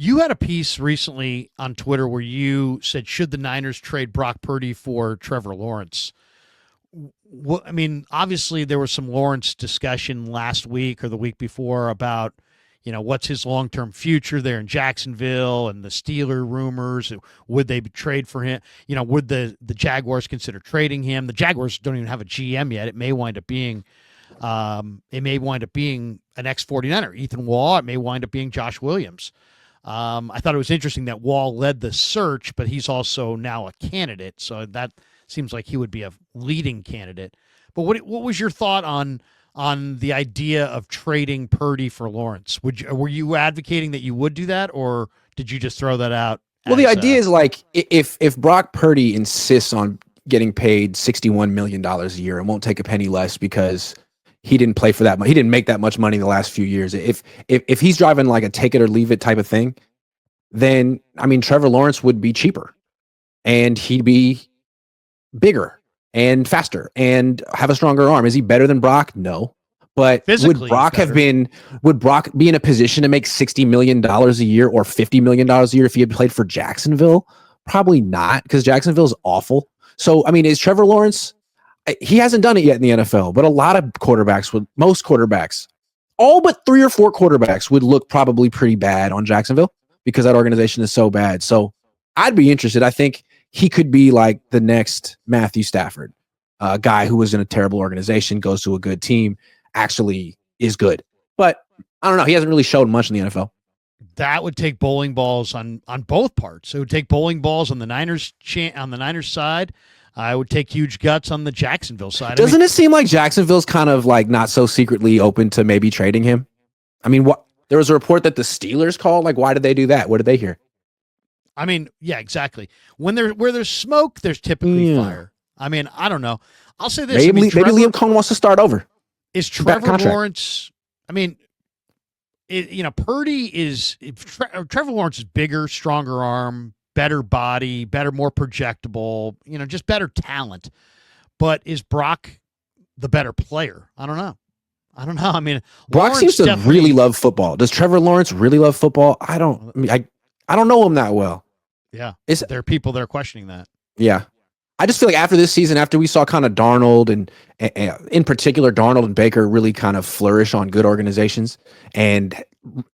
You had a piece recently on Twitter where you said, should the Niners trade Brock Purdy for Trevor Lawrence? What, I mean, obviously there was some Lawrence discussion last week or the week before about, what's his long-term future there in Jacksonville and the Steeler rumors. Would they trade for him? Would the Jaguars consider trading him? The Jaguars don't even have a GM yet. It may wind up being an ex-49er, Ethan Waugh. It may wind up being Josh Williams. I thought it was interesting that Waugh led the search, but he's also now a candidate. So that seems like he would be a leading candidate. But what was your thought on the idea of trading Purdy for Lawrence? Were you advocating that you would do that, or did you just throw that out? Well, the idea is like if Brock Purdy insists on getting paid $61 million a year and won't take a penny less because he didn't play for that much, he didn't make that much money in the last few years. If he's driving like a take it or leave it type of thing, then I mean Trevor Lawrence would be cheaper, and he'd be bigger and faster and have a stronger arm. Is he better than Brock? No. But physically, would Brock be in a position to make $60 million a year or $50 million a year if he had played for Jacksonville? Probably not, because Jacksonville's awful. So, I mean, is Trevor Lawrence, he hasn't done it yet in the NFL, but a lot of quarterbacks most quarterbacks, all but 3 or 4 quarterbacks would look probably pretty bad on Jacksonville because that organization is so bad. So I'd be interested. I think he could be like the next Matthew Stafford, a guy who was in a terrible organization, goes to a good team, actually is good. But I don't know. He hasn't really showed much in the NFL. That would take bowling balls on both parts. It would take bowling balls on the Niners side. I would take huge guts on the Jacksonville side. Doesn't it seem like Jacksonville's kind of like not so secretly open to maybe trading him? I mean, what there was a report that the Steelers called. Like, why did they do that? What did they hear? I mean, yeah, exactly. Where there's smoke, there's typically fire. I mean, I don't know. I'll say this. Maybe Liam Cohn wants to start over. Is Trevor Lawrence? I mean, Purdy is Trevor Lawrence is bigger, stronger arm, better body, more projectable. Just better talent. But is Brock the better player? I don't know. I mean, Brock Lawrence seems to really love football. Does Trevor Lawrence really love football? I don't know him that well. Yeah, there are people that are questioning that. Yeah. I just feel like after this season, after we saw kind of Darnold and in particular Darnold and Baker really kind of flourish on good organizations, and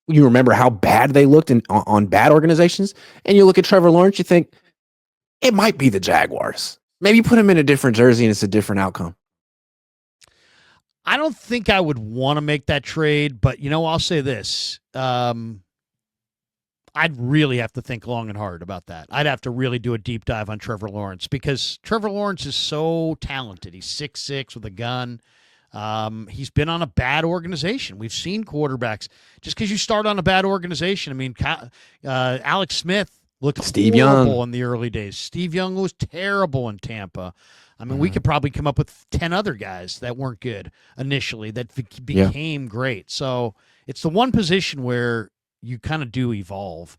you remember how bad they looked on bad organizations, and you look at Trevor Lawrence, you think it might be the Jaguars. Maybe you put him in a different jersey and it's a different outcome. I don't think I would want to make that trade, but I'll say this. I'd really have to think long and hard about that. I'd have to really do a deep dive on Trevor Lawrence because Trevor Lawrence is so talented. He's 6'6" with a gun. He's been on a bad organization. We've seen quarterbacks. Just because you start on a bad organization, I mean, Alex Smith looked horrible in the early days. Steve Young was terrible in Tampa. I mean, we could probably come up with 10 other guys that weren't good initially that became great. So it's the one position where you kind of do evolve.